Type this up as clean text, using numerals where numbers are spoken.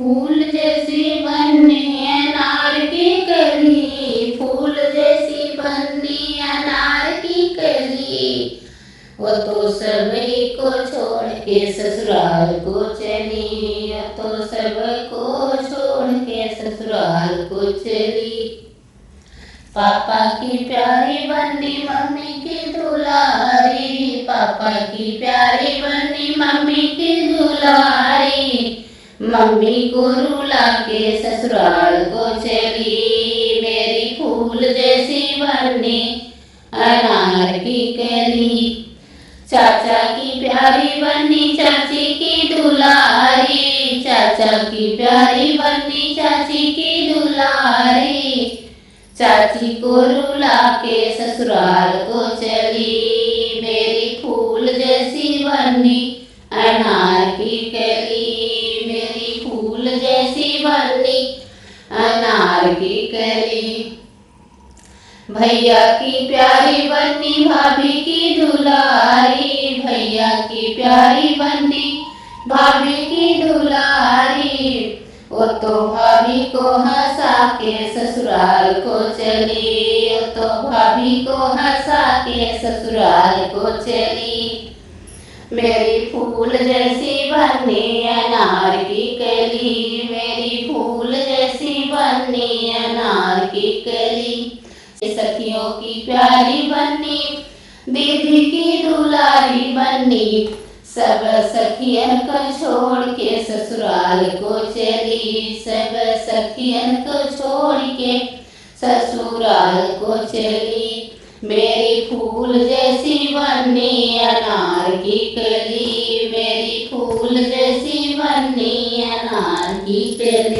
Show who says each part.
Speaker 1: फूल जैसी बननी अनार की कली, फूल जैसी बननी अनार की कली। वो तो सभी को छोड़ के ससुराल को चली, वो तो सबको छोड़ के ससुराल को चली। पापा की प्यारी बनी मम्मी की दुलारी, पापा की प्यारी बनी मम्मी की दुलारी। मम्मी को रुला के ससुराल को चली, मेरी फूल जैसी बनी अनार की कली। चाचा की प्यारी बनी चाची की दुलारी, चाचा की प्यारी बनी चाची की दुलारी। चाची को रुला के ससुराल को चली, मेरी फूल जैसी बनी अनार की कली, मेरी फूल जैसी बनी अनार की कली। भैया की प्यारी बनी भाभी की दुलारी, भैया की प्यारी बनी भाभी की दुलारी। वो तो भाभी को हंसा के ससुराल को चली, वो तो भाभी को हंसा के ससुराल को चली। मेरी फूल जैसी बनी अनार की कली, मेरी फूल जैसी बनी अनार की कली। सखियों की प्यारी बनी दीदी की दुलारी बनी, सब सखियन को छोड़ के ससुराल को चली, सब सखियन को छोड़ के ससुराल को चली। मेरी फूल जैसी बनी अनार की कली, मेरी फूल जैसी बनी अनार की कली।